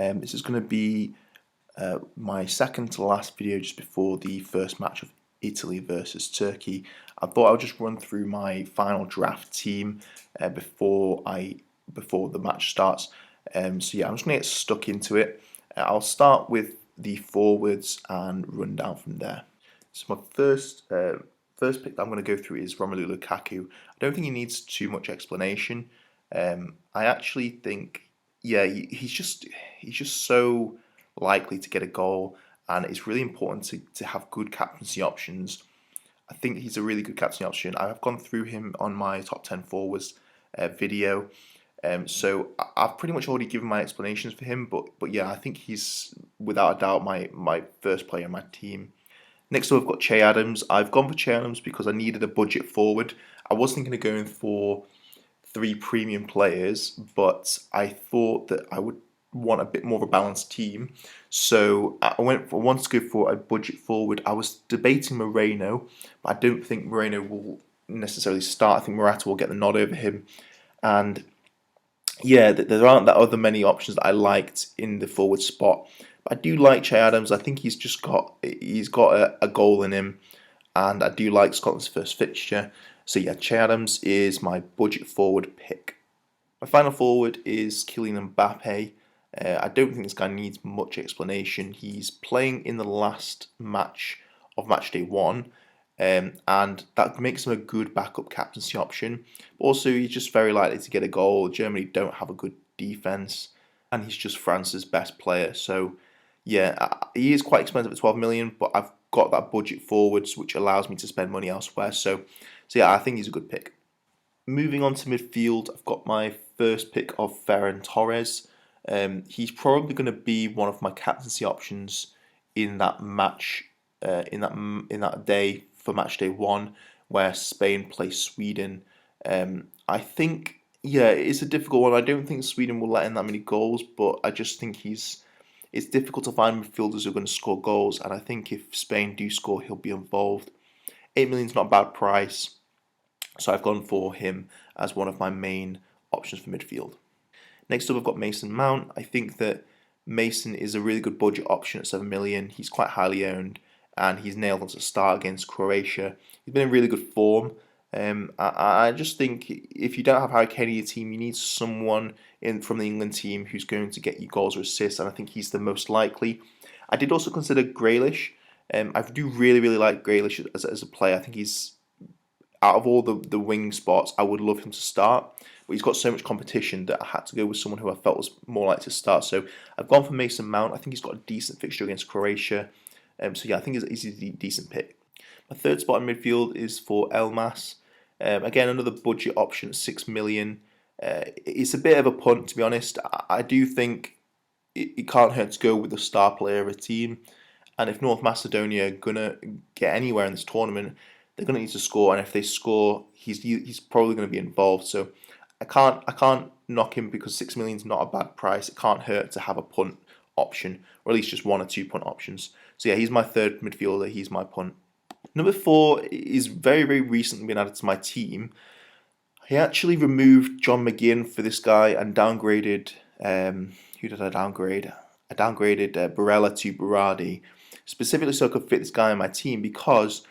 This is going to be my second to last video just before the first match of Italy versus Turkey. I thought I would just run through my final draft team before the match starts. So yeah, I'm just going to get stuck into it. I'll start with the forwards and run down from there. So my first pick that I'm going to go through is Romelu Lukaku. I don't think he needs too much explanation. I actually think, yeah, he's just so likely to get a goal, and it's really important to have good captaincy options. I think he's a really good captaincy option. I've gone through him on my top 10 forwards video. So I've pretty much already given my explanations for him, but yeah, I think he's without a doubt my first player on my team. Next up, I've got Che Adams. I've gone for Che Adams because I needed a budget forward. I was thinking of going for 3 premium players, but I thought that I would want a bit more of a balanced team. So I wanted to go for a budget forward. I was debating Moreno, but I don't think Moreno will necessarily start. I think Morata will get the nod over him. And yeah, there aren't that other many options that I liked in the forward spot. But I do like Che Adams. I think he's got a goal in him, and I do like Scotland's first fixture. So yeah, Che Adams is my budget forward pick. My final forward is Kylian Mbappe. I don't think this guy needs much explanation. He's playing in the last match of Matchday 1, and that makes him a good backup captaincy option. Also, he's just very likely to get a goal. Germany don't have a good defence, and he's just France's best player. So yeah, he is quite expensive at 12 million, but I've got that budget forwards, which allows me to spend money elsewhere. So yeah, I think he's a good pick. Moving on to midfield, I've got my first pick of Ferran Torres. He's probably going to be one of my captaincy options in that match, in that day for match day 1, where Spain plays Sweden. I think, yeah, it's a difficult one. I don't think Sweden will let in that many goals, but I just think it's difficult to find midfielders who are going to score goals, and I think if Spain do score, he'll be involved. 8 million is not a bad price, so I've gone for him as one of my main options for midfield. Next up, I've got Mason Mount. I think that Mason is a really good budget option at 7 million. He's quite highly owned, and he's nailed on to start against Croatia. He's been in really good form. I just think if you don't have Harry Kane in your team, you need someone from the England team who's going to get you goals or assists, and I think he's the most likely. I did also consider Grealish. I do really like Grealish as a player. I think he's, out of all the wing spots, I would love him to start, but he's got so much competition that I had to go with someone who I felt was more likely to start. So I've gone for Mason Mount. I think he's got a decent fixture against Croatia. So yeah, I think he's a decent pick. My third spot in midfield is for Elmas. Again, another budget option at 6 million. It's a bit of a punt, to be honest. I do think it can't hurt to go with the star player of a team. And if North Macedonia are going to get anywhere in this tournament, they're going to need to score. And if they score, he's probably going to be involved. So I can't knock him because 6 million is not a bad price. It can't hurt to have a punt option, or at least just 1 or 2 punt options. So yeah, he's my third midfielder. He's my punt. Number 4 is very recently been added to my team. I actually removed John McGinn for this guy and downgraded. Who did I downgrade? I downgraded Barella to Berardi, specifically so I could fit this guy in my team, because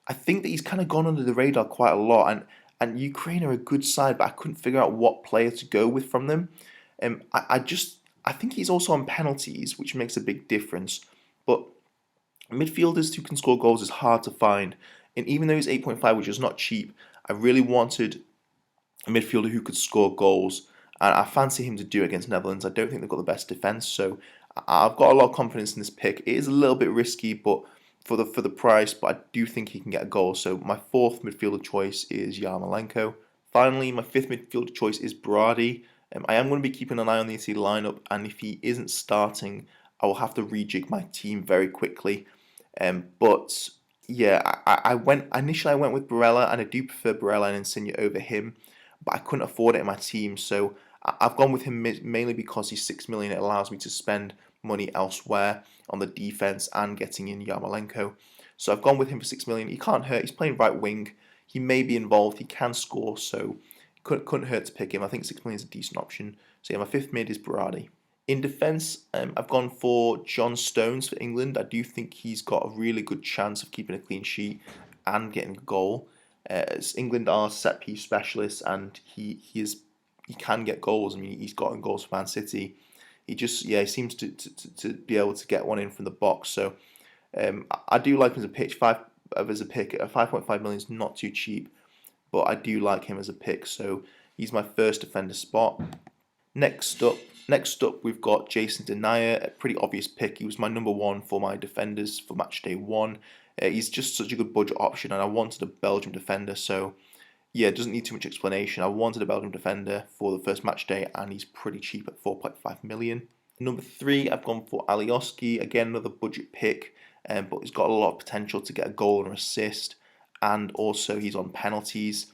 I think that he's kind of gone under the radar quite a lot. And Ukraine are a good side, but I couldn't figure out what player to go with from them. I think he's also on penalties, which makes a big difference. But midfielders who can score goals is hard to find. And even though he's 8.5, which is not cheap, I really wanted a midfielder who could score goals. And I fancy him to do it against Netherlands. I don't think they've got the best defence, so I've got a lot of confidence in this pick. It is a little bit risky, but for the price, but I do think he can get a goal. So my 4th midfielder choice is Yarmolenko. Finally, my 5th midfielder choice is Berardi. I am going to be keeping an eye on the Italy lineup, and if he isn't starting, I will have to rejig my team very quickly. But yeah, I went with Barella, and I do prefer Barella and Insigne over him, but I couldn't afford it in my team, so I've gone with him mainly because he's 6 million. It allows me to spend money elsewhere on the defense and getting in Yarmolenko. So I've gone with him for 6 million. He can't hurt. He's playing right wing. He may be involved. He can score, so couldn't hurt to pick him. I think 6 million is a decent option. So yeah, my 5th mid is Berardi. In defence, I've gone for John Stones for England. I do think he's got a really good chance of keeping a clean sheet and getting a goal. As England are set piece specialists, and he can get goals. I mean, he's gotten goals for Man City. He seems to be able to get one in from the box. So I do like him as a pick. 5.5 million is not too cheap, but I do like him as a pick. So he's my first defender spot. Next up, we've got Jason Denayer, a pretty obvious pick. He was my number one for my defenders for Matchday 1. He's just such a good budget option, and I wanted a Belgium defender, so yeah, it doesn't need too much explanation. I wanted a Belgium defender for the first Matchday, and he's pretty cheap at 4.5 million. Number 3, I've gone for Alioski, again another budget pick, but he's got a lot of potential to get a goal and assist, and also he's on penalties.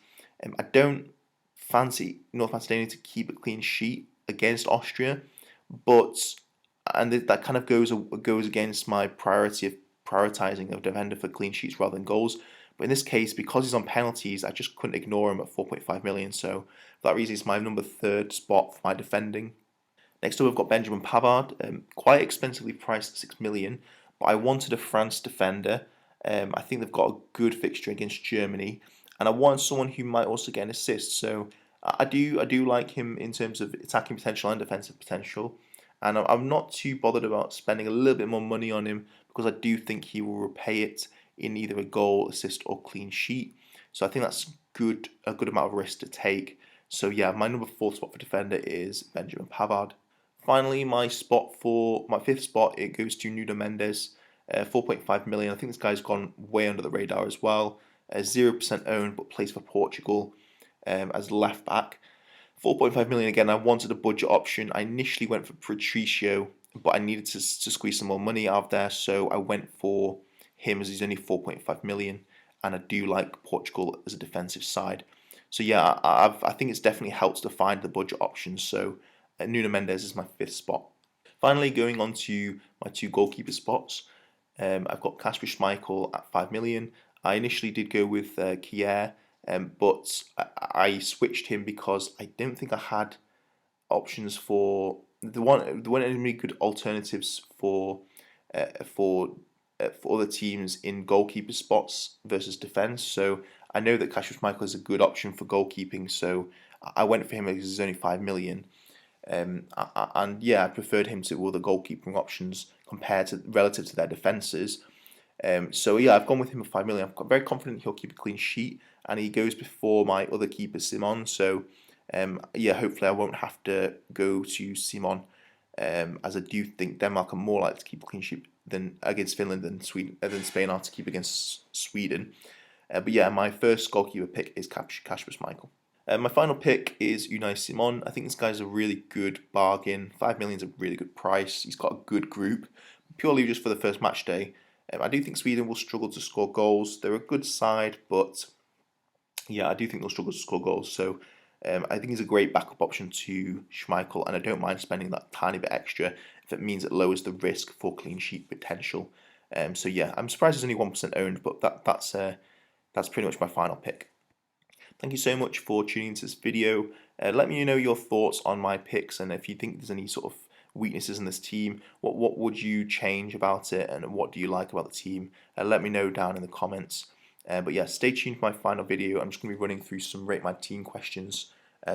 I don't fancy North Macedonia to keep a clean sheet against Austria, and that kind of goes against my priority of prioritising a defender for clean sheets rather than goals. But in this case, because he's on penalties, I just couldn't ignore him at 4.5 million. So for that reason, he's my number 3rd spot for my defending. Next up, we've got Benjamin Pavard, quite expensively priced at 6 million, but I wanted a France defender. I think they've got a good fixture against Germany, and I want someone who might also get an assist. So I do like him in terms of attacking potential and defensive potential, and I'm not too bothered about spending a little bit more money on him because I do think he will repay it in either a goal, assist, or clean sheet. So I think that's a good amount of risk to take. So yeah, my number 4 spot for defender is Benjamin Pavard. Finally, my 5th spot, it goes to Nuno Mendes, 4.5 million. I think this guy's gone way under the radar as well. 0% owned, but plays for Portugal as left back. 4.5 million again. I wanted a budget option. I initially went for Patricio, but I needed to squeeze some more money out of there, so I went for him as he's only 4.5 million, and I do like Portugal as a defensive side. So yeah, I think it's definitely helped to find the budget options. So Nuno Mendes is my 5th spot. Finally, going on to my 2 goalkeeper spots, I've got Kasper Schmeichel at 5 million. I initially did go with Kier, but I switched him because I don't think I had options for there weren't any good alternatives for other teams in goalkeeper spots versus defence. So I know that Kasper Schmeichel is a good option for goalkeeping, so I went for him because he's only 5 million. And yeah, I preferred him to all the goalkeeping options relative to their defences. So yeah, I've gone with him at 5 million. I'm very confident he'll keep a clean sheet, and he goes before my other keeper, Simon. So yeah, hopefully I won't have to go to Simon, as I do think Denmark are more likely to keep a clean sheet than against Finland than Spain are to keep against Sweden. But yeah, my first goalkeeper pick is Kasper Schmeichel. My final pick is Unai Simon. I think this guy's a really good bargain. 5 million is a really good price. He's got a good group, purely just for the first match day. I do think Sweden will struggle to score goals. They're a good side, but yeah, I do think they'll struggle to score goals. So I think he's a great backup option to Schmeichel, and I don't mind spending that tiny bit extra if it means it lowers the risk for clean sheet potential. So yeah, I'm surprised he's only 1% owned, but that's pretty much my final pick. Thank you so much for tuning into this video. Let me know your thoughts on my picks, and if you think there's any sort of weaknesses in this team, what would you change about it, and what do you like about the team? Let me know down in the comments. But yeah, stay tuned for my final video. I'm just going to be running through some Rate My Team questions.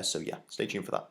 So yeah, stay tuned for that.